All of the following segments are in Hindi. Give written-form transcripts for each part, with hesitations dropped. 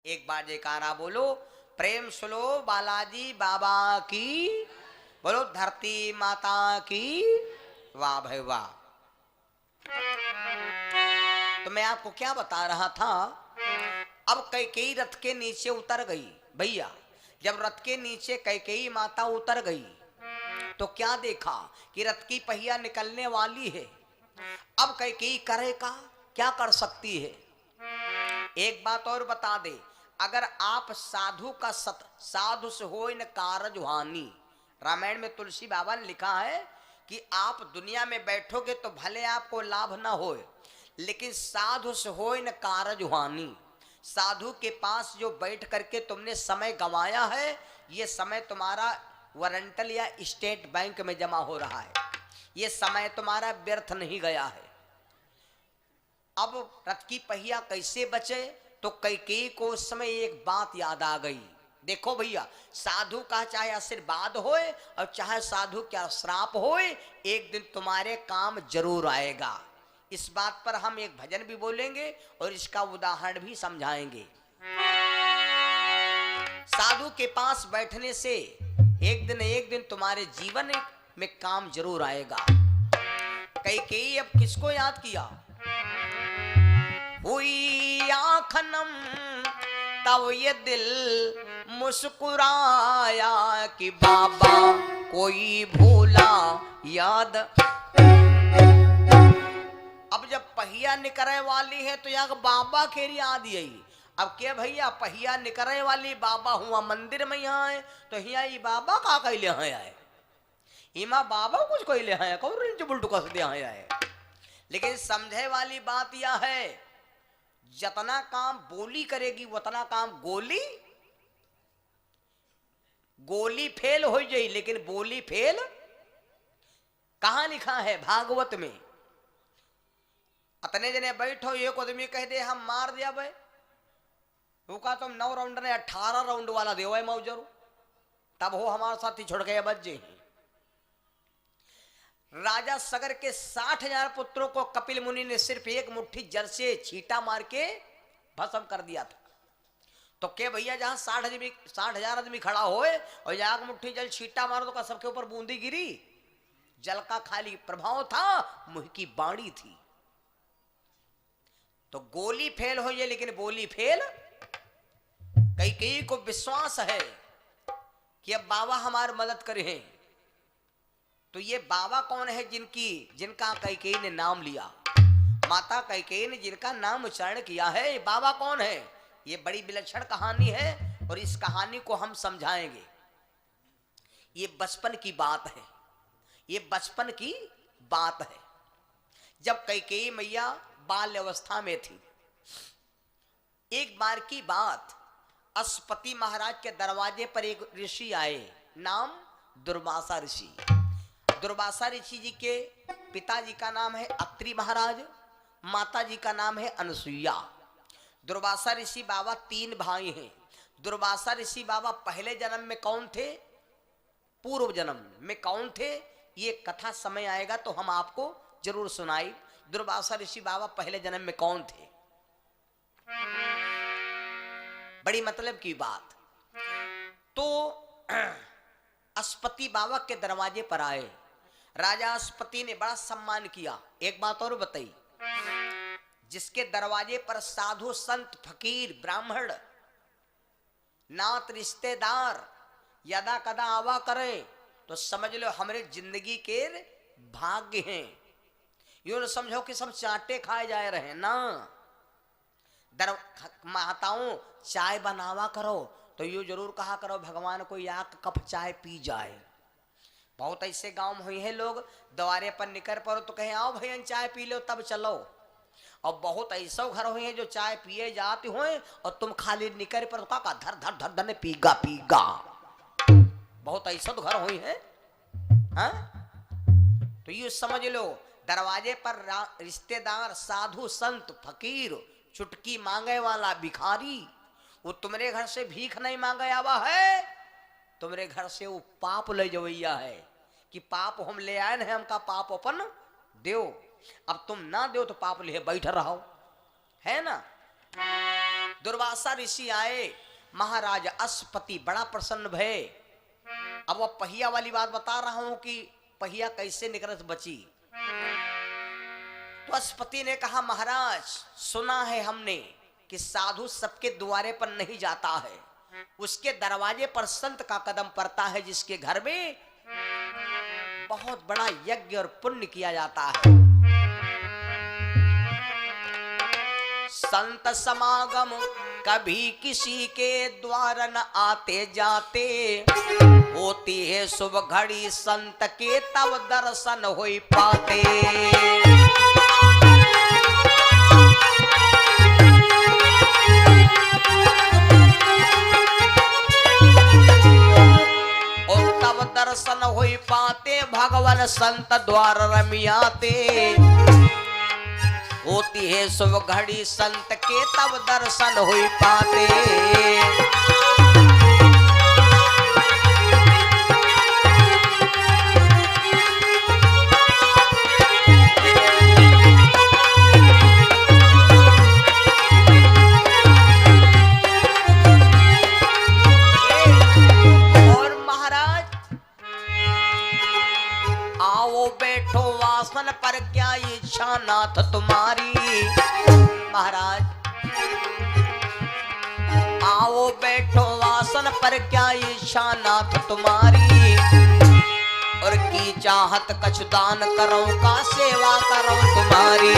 एक बार जयकारा बोलो, प्रेम सुनो बालाजी बाबा की, बोलो धरती माता की। वाह भाई वाह। तो मैं आपको क्या बता रहा था, अब कैकेयी रथ के नीचे उतर गई। भैया जब रथ के नीचे कैकेयी माता उतर गई तो क्या देखा कि रथ की पहिया निकलने वाली है। अब कैकेयी करे का क्या कर सकती है। एक बात और बता दे, अगर आप साधु का साधु से हो न कारज हानि, रामायण में तुलसी बाबा ने लिखा है कि आप दुनिया में बैठोगे तो भले आपको लाभ ना हो, लेकिन साधु से हो न कारज हानि। साधु के पास जो बैठ करके तुमने समय गंवाया है, ये समय तुम्हारा वारंटल या स्टेट बैंक में जमा हो रहा है, ये समय तुम्हारा व्यर्थ नहीं गया है। अब रथ की पहिया कैसे बचे, तो कैकेयी को उस समय एक बात याद आ गई। देखो भैया, साधु का चाहे आशीर्वाद होए और चाहे साधु क्या श्राप होए, एक दिन तुम्हारे काम जरूर आएगा। इस बात पर हम एक भजन भी बोलेंगे और इसका उदाहरण भी समझाएंगे। साधु के पास बैठने से एक दिन तुम्हारे जीवन में काम जरूर आएगा। कैकेयी अब किसको याद किया, हुई आखनम तब ये दिल मुस्कुराया कि बाबा कोई भूला याद। अब जब पहिया निकरे वाली है तो यहाँ बाबा के याद यही। अब क्या भैया, पहिया निकरे वाली बाबा हुआ मंदिर में यहाँ है तो यहाँ ये बाबा का कैले हैं आए, इमा बाबा कुछ कैले हैं कौन रिंच बुलटू कस दे आए। लेकिन समझे वाली बात यह है, जितना काम बोली करेगी उतना काम गोली गोली फेल हो जाए, लेकिन बोली फेल कहां लिखा है भागवत में। अतने जने बैठो, एक आदमी कह दे हम मार दिया भाई, वो का तुम 9 राउंड ने 18 राउंड वाला दे मौजरू, तब हो हमारे साथी छोड़ गए बच जे। राजा सगर के 60,000 पुत्रों को कपिल मुनि ने सिर्फ एक मुट्ठी जल से छींटा मार के भस्म कर दिया था। तो क्या भैया, जहां 60,000 आदमी खड़ा होए और एक मुट्ठी जल छींटा मारो तो का सबके ऊपर बूंदी गिरी। जल का खाली प्रभाव था, मुंह की बाणी थी। तो गोली फेल हो जाए लेकिन बोली फेल। कैकेयी को विश्वास है कि अब बाबा हमारी मदद करे। तो ये बाबा कौन है जिनका कैकेयी ने नाम लिया, माता कैकेयी ने जिनका नाम उच्चारण किया है, ये बाबा कौन है। ये बड़ी विलक्षण कहानी है और इस कहानी को हम समझाएंगे। ये बचपन की बात है, ये बचपन की बात है। जब कैकेयी मैया बाल्य अवस्था में थी, एक बार की बात, अश्वपति महाराज के दरवाजे पर एक ऋषि आए, नाम दुर्वासा ऋषि। दुर्वासा ऋषि जी के पिताजी का नाम है अत्रि महाराज, माता जी का नाम है अनसुईया। दुर्वासा ऋषि बाबा 3 भाई हैं। दुर्वासा ऋषि बाबा पहले जन्म में कौन थे, पूर्व जन्म में कौन थे, ये कथा समय आएगा तो हम आपको जरूर सुनाई। दुर्वासा ऋषि बाबा पहले जन्म में कौन थे, बड़ी मतलब की बात। तो अश्वपति बाबा के दरवाजे पर आए, राजा अश्वपति ने बड़ा सम्मान किया। एक बात और बताई, जिसके दरवाजे पर साधु संत फकीर ब्राह्मण नात रिश्तेदार यदा कदा आवा करे तो समझ लो हमारे जिंदगी के भाग्य हैं। यूं न समझो कि सब चाटे खाए जा रहे हैं ना। माताओं चाय बनावा करो तो यूं जरूर कहा करो भगवान को या कप चाय पी जाए। बहुत ऐसे गांव में हुए हैं, लोग द्वारे पर निकल पड़ो तो कहें आओ भैया चाय पी लो तब चलो। और बहुत ऐसा घर हुए हैं जो चाय पिए जाते हुए और तुम खाली निकल पर का धर धर धर धर पीगा पीगा। बहुत ऐसा तो घर हुए हैं। हाँ? तो ये समझ लो, दरवाजे पर रिश्तेदार साधु संत फकीर चुटकी मांगे वाला भिखारी, वो तुम्हारे घर से भीख नहीं मांगे आवा है, तुम्हारे घर से वो पाप ले जवैया है कि पाप हम ले आए ना, हमका पाप अपन दो। अब तुम ना दो तो पाप ले बैठ रहो, है ना। दुर्वासा ऋषि आए, महाराज अश्वपति बड़ा प्रसन्न भये। अब वह पहिया वाली बात बता रहा हूं कि पहिया कैसे निकलत बची। तो अश्वपति ने कहा, महाराज सुना है हमने कि साधु सबके द्वारे पर नहीं जाता है, उसके दरवाजे पर संत का कदम पड़ता है, जिसके घर में बहुत बड़ा यज्ञ और पुण्य किया जाता है। संत समागम कभी किसी के द्वार न आते जाते, होती है शुभ घड़ी संत के तब दर्शन हो पाते। दर्शन हो पाते भगवान संत द्वार रमियाते, होती है शुभ घड़ी संत के तब दर्शन हो पाते। पर क्या इच्छा नाथ तुम्हारी, महाराज आओ बैठो आसन पर क्या इच्छा नाथ तुम्हारी, और की चाहत कछु दान करो का सेवा करो तुम्हारी।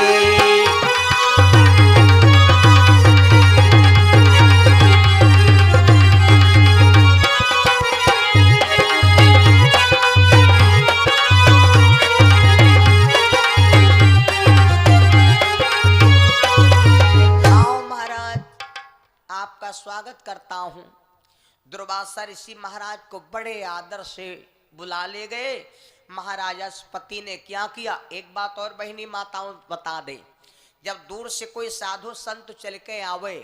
स्वागत करता हूं। दुर्वासा ऋषि महाराज को बड़े आदर से बुला ले गए। महाराज अश्वपति ने क्या किया, एक बात और बहनी माताओं बता दे, जब दूर से कोई साधु संत चल के आवे,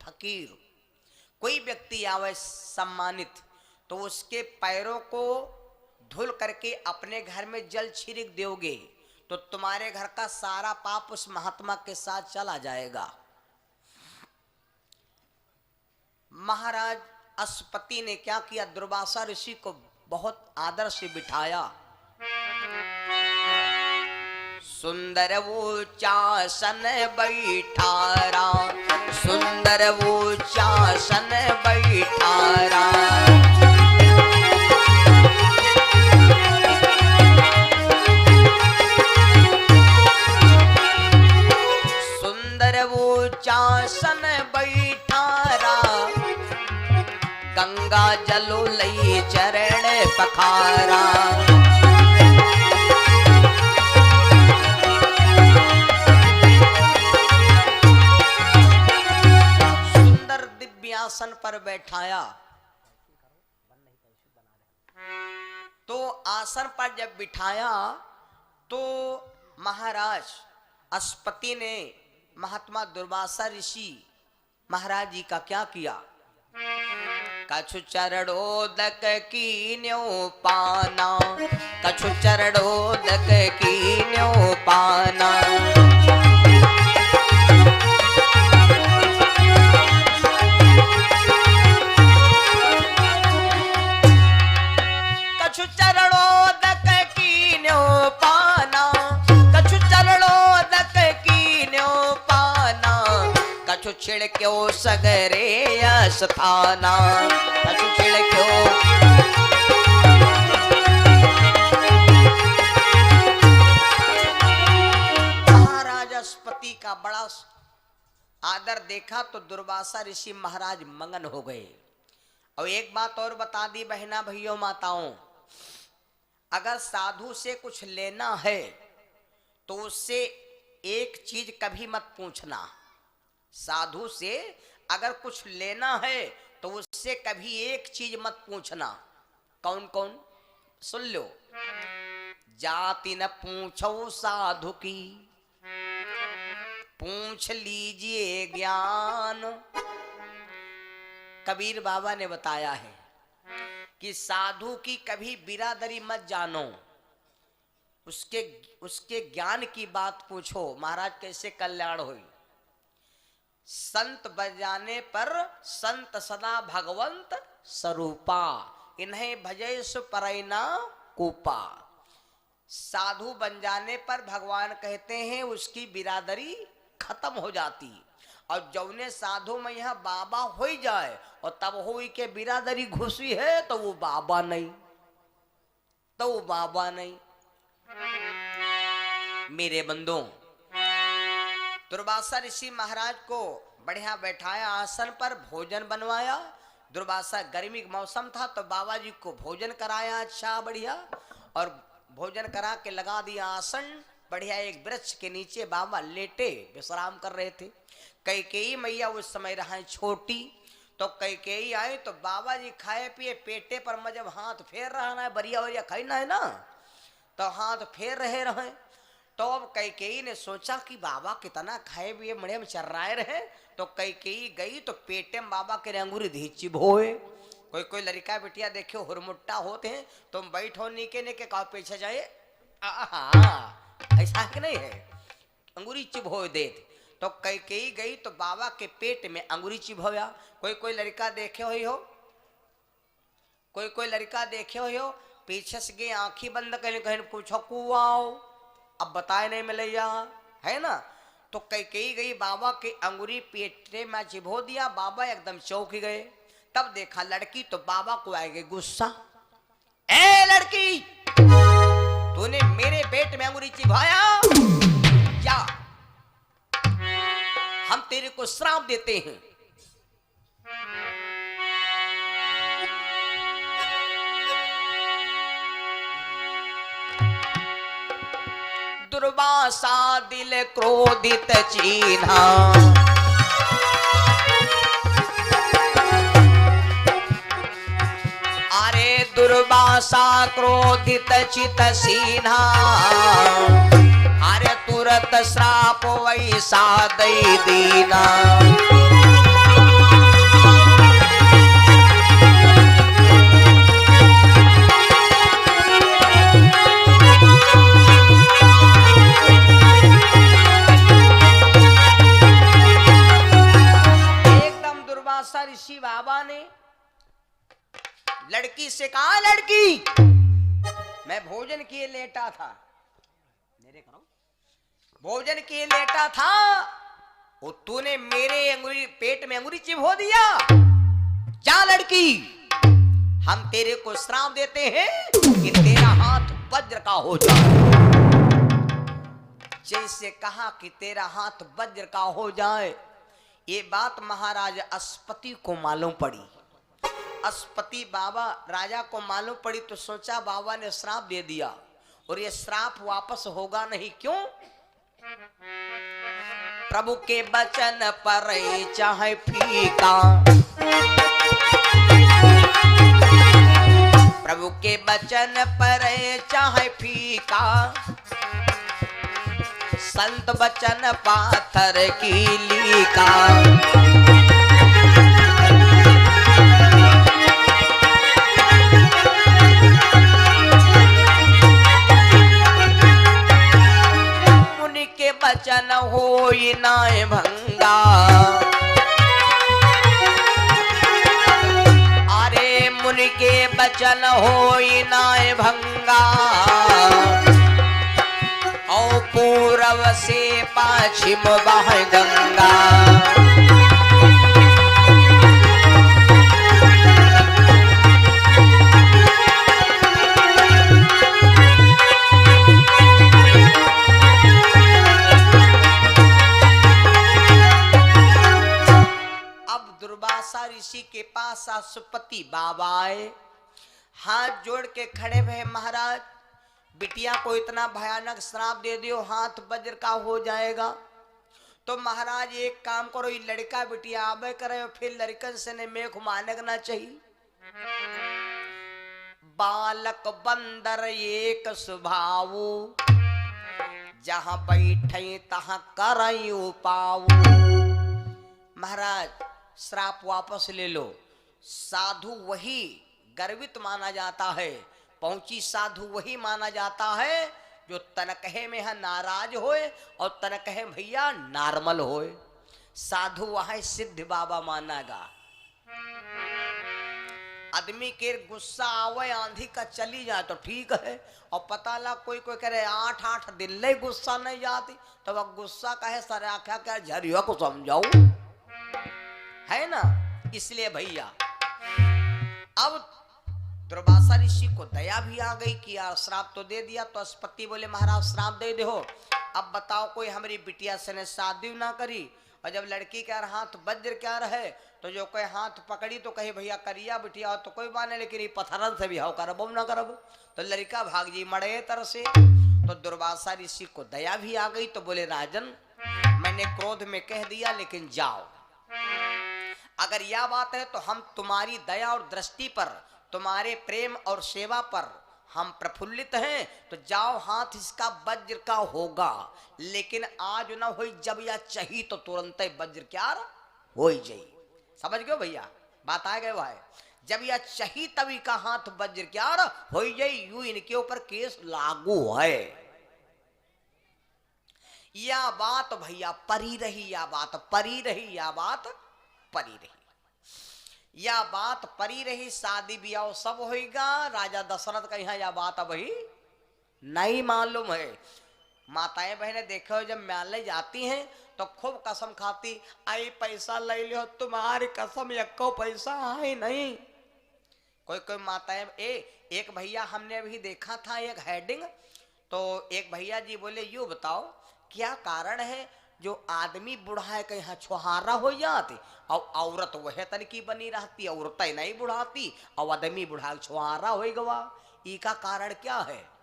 फकीर कोई व्यक्ति आवे सम्मानित, तो उसके पैरों को धुल करके अपने घर में जल छिड़क दोगे तो तुम्हारे घर का सारा पाप उस महात्मा के साथ चला जाएगा। महाराज अश्वपति ने क्या किया, दुर्वासा ऋषि को बहुत आदर से बिठाया। सुंदर वो चासन बैठारा, सुंदर वो चासन बैठारा, सुंदर वो चासन बैठारा, गंगा जलो लई चरण पखारा। सुंदर दिव्यासन पर बैठाया। तो आसन पर जब बिठाया तो महाराज अश्वपति ने महात्मा दुर्वासा ऋषि महाराज जी का क्या किया, कछु चरणोदक कीन्यो पाना, कछु चरणोदक कीन्यो पाना, कछु चरणोदक कीन्यो पाना, कछु चरणोदक कीन्यो पाना, कछु छिड़क्यो सगरे स्थाना, कछु छिड़क्यो। महाराज अश्वपति का बड़ा आदर देखा तो दुर्वासा ऋषि महाराज मगन हो गए। और एक बात और बता दी बहना भैयों माताओं, अगर साधु से कुछ लेना है तो उससे एक चीज कभी मत पूछना। साधु से अगर कुछ लेना है तो उससे कभी एक चीज मत पूछना। कौन कौन, सुन लो। जाति न पूछो साधु की, पूछ लीजिए ज्ञान। कबीर बाबा ने बताया है कि साधु की कभी बिरादरी मत जानो, उसके ज्ञान की बात पूछो, महाराज कैसे कल्याण होई। संत बजाने पर संत सदा भगवंत स्वरूपा, इन्हें भजय सुपरैना कूपा। साधु बन जाने पर भगवान कहते हैं उसकी बिरादरी खत्म हो जाती, और जौने साधु में यह बाबा हो जाए और तब हो के बिरादरी घुसी है तो वो बाबा नहीं, तो वो बाबा नहीं। मेरे बंदों, दुर्वासा ऋषि महाराज को बढ़िया बैठाया आसन पर, भोजन बनवाया। दुर्वासा गर्मी का मौसम था तो बाबा जी को भोजन कराया अच्छा बढ़िया, और भोजन करा के लगा दिया आसन बढ़िया। एक वृक्ष के नीचे बाबा लेटे विश्राम कर रहे थे। कैकेयी मैया उस समय रहा छोटी, तो कैकेयी आए तो बाबा जी खाए पिए पेटे पर में जब हाथ फेर रहा है, बरिया वरिया खाना है ना, तो हाथ फेर रहे। तो अब कैकेयी ने सोचा कि बाबा कितना खाए पिए मड़े में चर्राए रहे, तो कैकेयी गई तो पेटे में बाबा के अंगूरी धी चिभोए। कोई कोई लड़का बिटिया देखे हुरमुट्टा होते हैं, तुम बैठो नीके नीके कहा पीछे जाए, ऐसा कि नहीं है, अंगूरी चिभो देते। तो कैकेयी गई तो बाबा के पेट में अंगूरी चिभोया। कोई कोई लड़का देखे हुई हो, कोई कोई लड़का देखे हुई हो, पीछे से गए आंखी बंद कर कहीं पूछो कुआओ, अब बताए नहीं मिले है ना। तो कैकेयी गई बाबा के अंगूरी पेटे में चिभो दिया, बाबा एकदम चौंक गए। तब देखा लड़की तो बाबा को आ गई गुस्सा, ए लड़की तूने मेरे पेट में अंगूरी चिभाया, क्या हम तेरे को श्राप देते हैं। दुर्वासा दिल क्रोधित चीन्हा, अरे दुर्वासा क्रोधित चित सीन्हा, अरे तुरत श्राप वैसा दई दीना। एकदम दुर्वासा ऋषि बाबा ने लड़की से कहा, लड़की मैं भोजन किए लेटा था, मेरे करो भोजन किए लेटा था, वो तूने मेरे अंगुली पेट में अंगुली चिभो दिया। जा लड़की, हम तेरे को श्राप देते हैं कि तेरा हाथ वज्र का हो जाए। जैसे कहा कि तेरा हाथ वज्र का हो जाए, ये बात महाराज अस्पति को मालूम पड़ी। अस्पति बाबा राजा को मालूम पड़ी तो सोचा बाबा ने श्राप दे दिया और ये श्राप वापस होगा नहीं। क्यों? प्रभु के वचन पर चाहे फीका, प्रभु के वचन पर चाहे फीका, संत वचन पाथर की लीका। मुनि के वचन होई नाय भंगा, अरे मुनि के वचन होई नाय भंगा, और पूरब से पश्चिम बह गंगा। अब दुर्वासा ऋषि के पास अश्वपति बाबा आए, हाथ जोड़ के खड़े हुए, महाराज बिटिया को इतना भयानक श्राप दे दियो, हाथ वज्र का हो जाएगा। तो महाराज एक काम करो, ये लड़का बिटिया आबे करे, फिर लड़कन से ने मेघ मानना चाहिए। बालक बंदर एक स्वभाव, जहां बैठे तहां करयु पाऊ। महाराज श्राप वापस ले लो। साधु वही गर्वित माना जाता है, पहुंची साधु वही माना जाता है जो तनकहे में है नाराज होए और तनकहे भैया नॉर्मल होए। साधु वहां सिद्ध बाबा मानागा। आदमी के गुस्सा आवे आंधी का चली जाए तो ठीक है, और पता लग कोई कोई करे 8-8 दिन ले गुस्सा नहीं जाती, तो वह गुस्सा कहे सर आख्या क्या झरिया को समझाऊ, है ना। इसलिए भैया अब दुर्वासा ऋषि को दया भी आ गई कि यार श्राप तो दे दिया, तो अस्पति बोले महाराज श्राप दे दो, अब बताओ कोई हमारी बिटिया से ने शादी ना करी, और जब लड़की के हाथ वज्र क्या रहे तो जो कोई हाथ पकड़ी तो कहे भैया करिया बिटिया तो कोई बात नहीं, लेकिन ये पत्थरन से भी हाउ करब ना करब, तो लड़का भाग जी मड़े तर से। तो दुर्वासा ऋषि को दया भी आ गई, तो बोले राजन मैंने क्रोध में कह दिया, लेकिन जाओ, अगर यह बात है तो हम तुम्हारी दया और दृष्टि पर, तुम्हारे प्रेम और सेवा पर हम प्रफुल्लित हैं, तो जाओ हाथ इसका वज्र का होगा, लेकिन आज ना हो, जब यह चाहिए तो तुरंत ही वज्र क्या हो जाई। समझ गए भैया, बात आ गए भाई, जब यह चाहिए तभी का हाथ वज्र क्या हो जाई, यूं इनके ऊपर केस लागू है। यह बात भैया परी रही, यह बात परी रही, यह बात परी रही, यह बात परी रही। शादी ब्याह सब होगा, राजा दशरथ का यहाँ यह बात अब ही नहीं मालूम है। माताएं बहनें देखो जब म्याले जाती हैं तो खूब कसम खाती, आई पैसा ले लो, तुम्हारी कसम एको पैसा आई नहीं। कोई कोई माताएं एक भैया हमने अभी देखा था एक हेडिंग, तो एक भैया जी बोले यूं बताओ क्या कारण है जो आदमी बूढ़ा है कहीं यहाँ छुहारा हो जाती और औरत वह तन की बनी रहती, औरत नहीं बुढ़ाती और आदमी बुढ़ा छुहारा हो गवा, इसका कारण क्या है।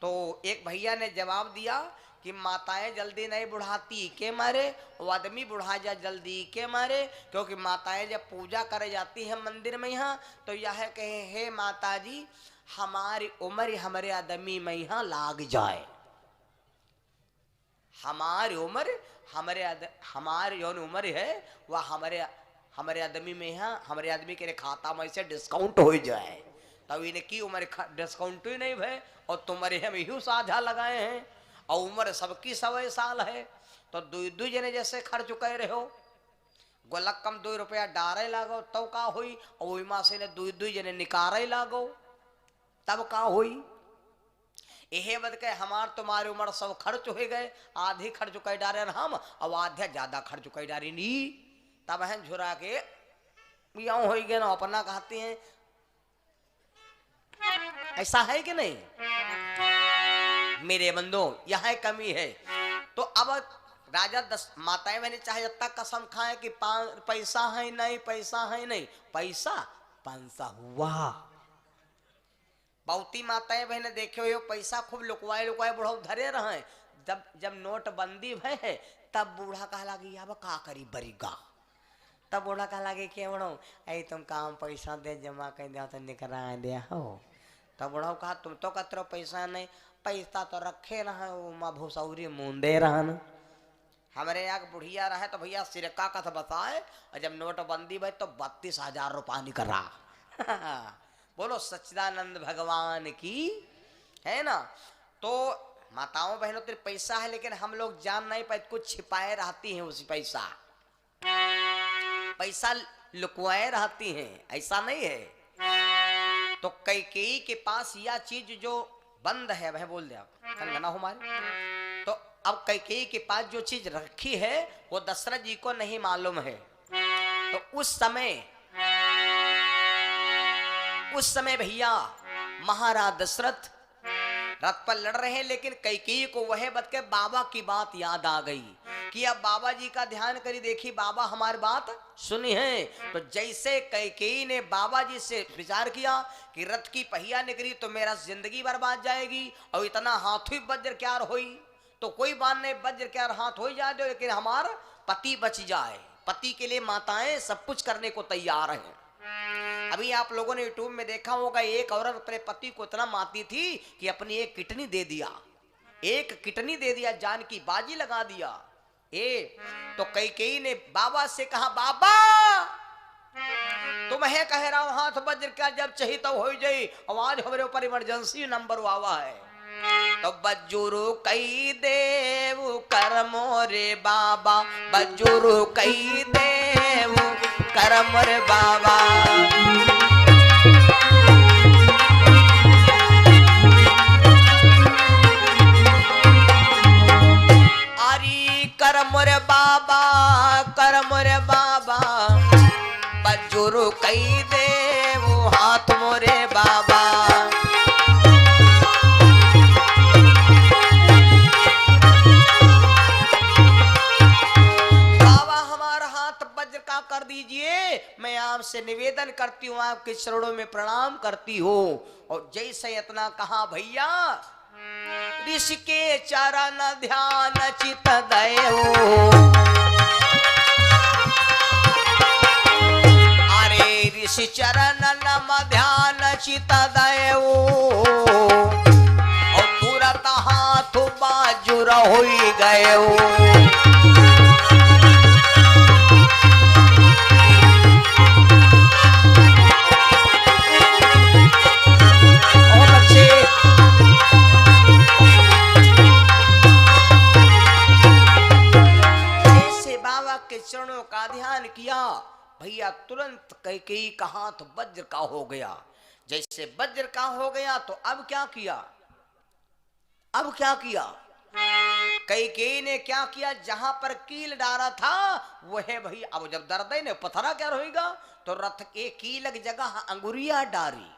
तो एक भैया ने जवाब दिया कि माताएं जल्दी नहीं बुढ़ाती के मारे, और आदमी बुढ़ा जा जल्दी के मारे, क्योंकि माताएं जब पूजा करे जाती है मंदिर में यहाँ तो यह कहे हे माता जी हमारी उम्र हमारे आदमी में यहाँ लाग जाए, हमारी उम्र हमारी जो उम्र है वह हमारे आदमी में यहाँ हमारे आदमी के खाता में से डिस्काउंट हो जाए, तब इनकी उम्र डिस्काउंट ही नहीं है और तुम्हारे हम यूं साझा लगाए हैं, और उम्र सबकी 100 साल है, तो दो जने जैसे खर्च कर रहे हो, गोलक कम 2 रुपया डारे लागो तब का हुई, और वही माँ से दो जने निकारे लागो तब का हुई। यह बद के हमार तुम्हारी उम्र सब खर्च हो गए, आधी खर्च कर डारे हम और आधा ज्यादा खर्च कर डारी नी, तब हम झुरा के यूं हो गए ना अपना कहते हैं। ऐसा है कि नहीं मेरे बंदो, यह कमी है। तो अब राजा माताएं मैंने चाहे जब तक कसम खाए कि पैसा है नहीं, पैसा है नहीं, पैसा पंसा हुआ। बहुती माताएं बहने देखे हो पैसा खूब लुकवाए लुकवाए बुढ़ा धरे रहे, जब नोटबंदी भय है तब बूढ़ा कहा लगी अब का करी बरीगा, तब बूढ़ा कहा लगे कि बड़ो ऐ तुम काम पैसा दे जमा कर दिया तो निकरा दिया हो, तब बूढ़ा कहा तुम तो कतरो पैसा नहीं, पैसा तो रखे रहे वो माँ भूसौरी मुंदे रहन, हमारे यहाँ बुढ़िया रहे तो भैया सिरका का बताए, और जब नोटबंदी भाई तो 32,000 रुपया निकला। बोलो सच्चिदानंद भगवान की, है ना। तो माताओं बहनों तेरे पैसा है लेकिन हम लोग जान नहीं पाए, कुछ छिपाए रहती हैं, उसी पैसा लुकवाए रहती हैं, ऐसा नहीं है। तो कैकेयी के पास यह चीज जो बंद है वह बोल दिया कंगना हमारे, तो अब कैकेयी के पास जो चीज रखी है वो दशरथ जी को नहीं मालूम है। तो उस समय भैया महाराज दशरथ रथ पर लड़ रहे हैं, लेकिन कैकेयी को वह बत के बाबा की बात याद आ गई कि अब बाबा जी का ध्यान करी, देखी बाबा हमारी बात सुनी है। तो जैसे कैकेयी ने बाबा जी से विचार किया कि रथ की पहिया निकली तो मेरा जिंदगी बर्बाद जाएगी, और इतना हाथों वज्र क्या होई, तो कोई बात नहीं वज्र क्या हाथ हो जाए दो, लेकिन हमारा पति बच जाए। पति के लिए माताएं सब कुछ करने को तैयार हैं। अभी आप लोगों ने यूट्यूब में देखा होगा एक औरत अपने पति को इतना मारती थी कि अपनी एक किडनी दे दिया, जान की बाजी लगा दिया। तो कैकेयी ने बाबा से कहा बाबा तुम्हें कह रहा हूं हाथ वज्र का जब चाहिए तब हो जाए, आवाज हमारे ऊपर इमरजेंसी नंबर आवा है। तो बजुरु कई देव कर मोरे बाबा, बजुरु कई देव कर मोरे बाबा। अरे कर मोरे बाबा, कर मोरे बाबा, बजुरु कई देव हाथ मोरे बाबा। बाबा हमारा हाथ वज्र का कर दीजिए, मैं आपसे निवेदन करती हूँ, आपके चरणों में प्रणाम करती हूँ। और जैसे इतना कहा भैया, ऋषि के चरण ध्यान चित दयो, अरे ऋषि चरण नम ध्यान चित दयो, और तुरंत हाथ बाजुर हो गयो। चरणों का ध्यान किया भैया, तुरंत कैकेयी का हाथ वज्र का हो गया। जैसे वज्र का हो गया तो अब क्या किया, अब क्या किया कैकेयी ने, क्या किया, जहां पर कील डाला था वह भैया, अब जब दर्द ने पथरा क्या रहेगा, तो रथ के कील की जगह अंगुरिया डाली,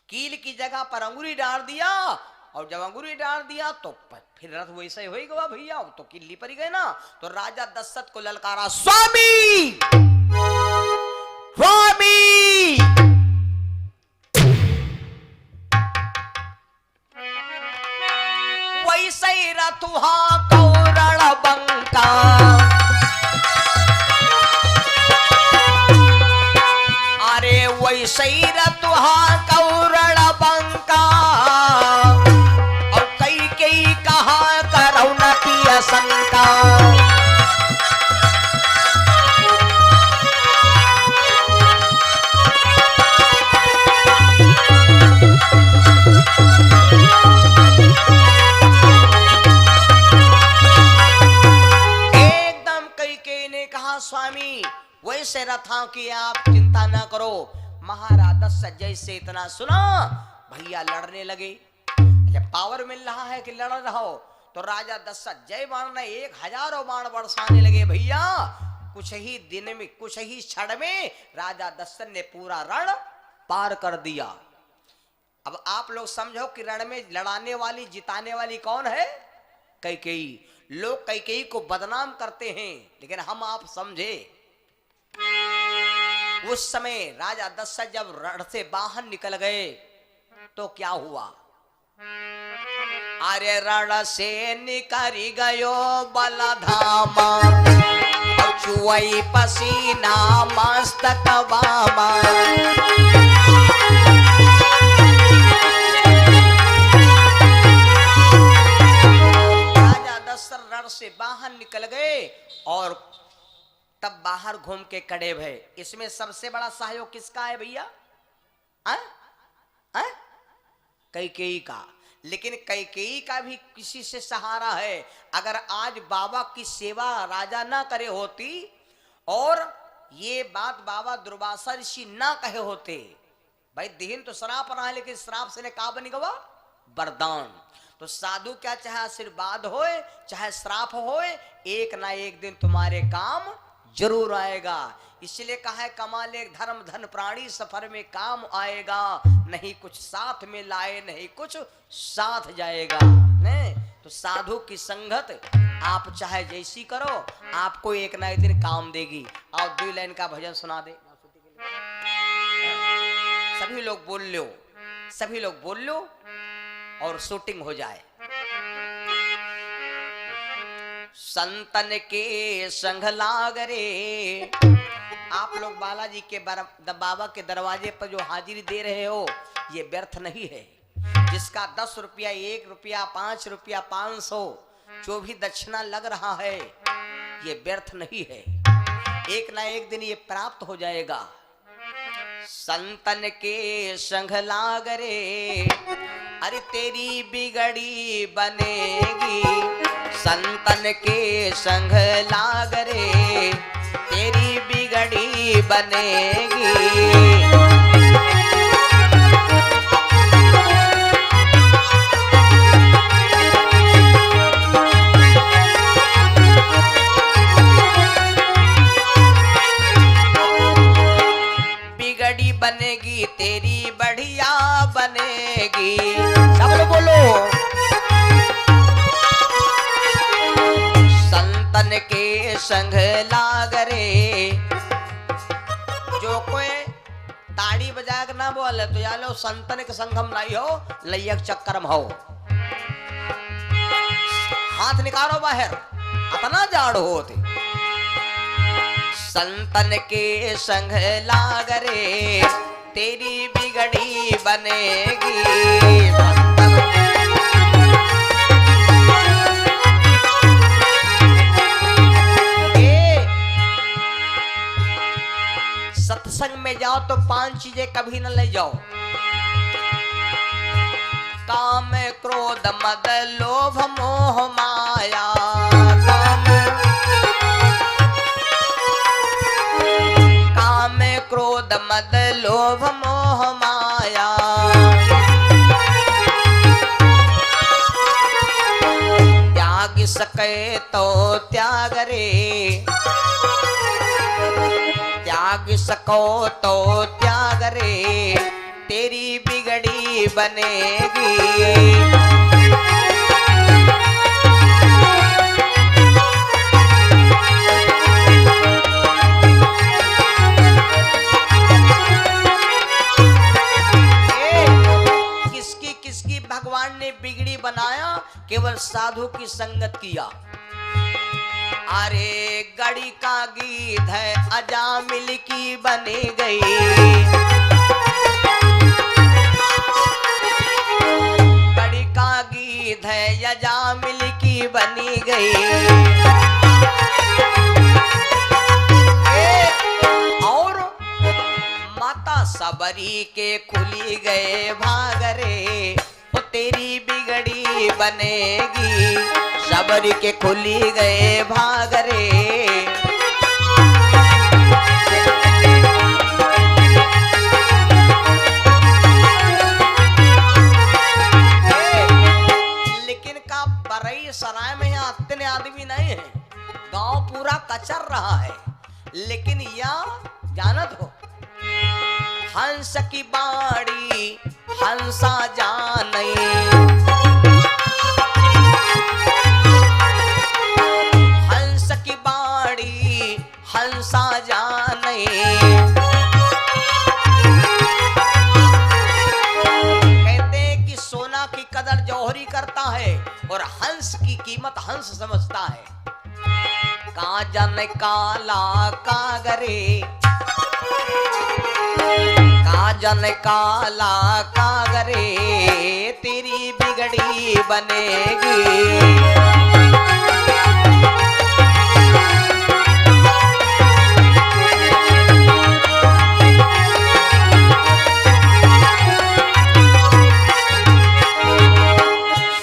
कील की जगह पर अंगुरी डाल दिया। और जब अंगुरी डाल दिया तो फिर रथ वैसे ही होगा भैया, तो किल्ली पर ही गए ना। तो राजा दशरथ को ललकारा, स्वामी स्वामी, वैसे ही रथुहा कौरण बंका, अरे वैसे ही रथुहा कौरण बंका, शंका। एकदम कैकेयी ने कहा, स्वामी वैसे रथा की आप चिंता न करो। महाराज दशरथ जैसे इतना सुना भैया लड़ने लगे। जब पावर मिल रहा है कि लड़ रहा हो, तो राजा दशरथ जय बाण ने 1000 बाण बरसाने लगे भैया। कुछ ही दिन में, कुछ ही क्षण में राजा दशरथ ने पूरा रण पार कर दिया। अब आप लोग समझो कि रण में लड़ाने वाली, जिताने वाली कौन है, कैकेयी। लोग कैकेयी को बदनाम करते हैं, लेकिन हम आप समझे उस समय राजा दशरथ जब रण से बाहर निकल गए तो क्या हुआ, अरे रण से निकरी गयो बलधामा, चुवई पसीना मस्तक बामा। राजा दशरथ रण से बाहर निकल गए और तब बाहर घूम के कड़े भय। इसमें सबसे बड़ा सहयोग किसका है भैया, कैकेयी का। लेकिन कैकेयी का भी किसी से सहारा है। अगर आज बाबा की सेवा राजा ना करे होती और ये बात बाबा दुर्वासा ऋषि ना कहे होते, भाई दीन तो श्राप रहा है, लेकिन श्राप से ने का बन गवा, वरदान। तो साधु क्या, चाहे आशीर्वाद होए चाहे श्राप होए, एक ना एक दिन तुम्हारे काम जरूर आएगा। इसलिए कहा है, कमा ले धर्म धन प्राणी सफर में काम आएगा, नहीं कुछ साथ में लाए नहीं कुछ साथ जाएगा। नहीं तो साधु की संगत आप चाहे जैसी करो, आपको एक ना एक दिन काम देगी। और 2 लाइन का भजन सुना दे, सभी लोग बोल लो, सभी लोग बोल लो और शूटिंग हो जाए। संतन के संग लाग रे, आप लोग बालाजी के बाबा के दरवाजे पर जो हाजिरी दे रहे हो, ये व्यर्थ नहीं है। जिसका 10 रुपया, 1 रुपया, 5 रुपया, 500 जो भी दक्षिणा लग रहा है, ये व्यर्थ नहीं है। एक ना एक दिन ये प्राप्त हो जाएगा। संतन के संग लाग रे, अरे तेरी बिगड़ी बनेगी संतन के संग लाग रे, तेरी बिगड़ी बनेगी। बिगड़ी बनेगी तेरी बढ़िया बनेगी। सब लोग बोलो। संतन के संग लाग रे, जो कोई ताड़ी बजा के ना बोले तो या लो संतन के संग हम नहीं हो, लैयक चक्कर में हो। हाथ निकालो बाहर, इतना जाड़ होते। संतन के संग लाग रे, तेरी बिगड़ी बनेगी। सत्संग में जाओ तो 5 चीजें कभी न ले जाओ। काम क्रोध मद लोभ मोह माया, काम क्रोध मद लोभ मोह माया। त्याग सके तो त्याग रे, त्याग सको तो त्याग रे, तेरी बिगड़ी बनेगी। किसकी किसकी भगवान ने बिगड़ी बनाया? केवल साधु की संगत किया। अरे गड़ी का गीत है अजामिल की बनी गई, गड़ी का गीत है अजामिल की बनी गई। और माता सबरी के खुली गए भाग रे, वो तेरी बिगड़ी बनेगी। सबरी के खुली गए भाग रे, लेकिन का बरई सराय में यहाँ इतने आदमी नहीं है, गांव पूरा कचर रहा है। लेकिन यहाँ जानत हो, हंस की बाड़ी हंसा जानई, हंसा जाने। कहते हैं कि सोना की कदर जौहरी करता है और हंस की कीमत हंस समझता है। का जाने काला कागरे, का जाने काला कागरे, तेरी बिगड़ी बनेगी।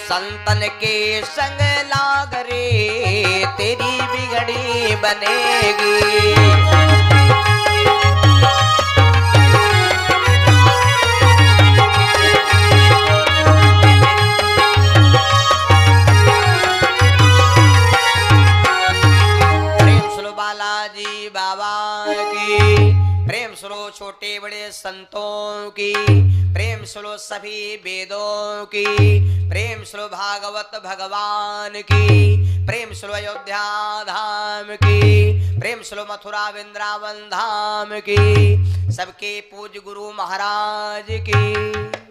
संतन के संग लाग रे, तेरी बिगड़ी बनेगी। प्रेम सुनो बालाजी बाबा की, प्रेम सुनो छोटे बड़े संतों की, प्रेम सुनो सभी वेदों की, प्रेम सुनो भागवत भगवान की, प्रेम सुनो अयोध्या धाम की, प्रेम सुनो मथुरा वृंदावन धाम की, सबके पूज्य गुरु महाराज की।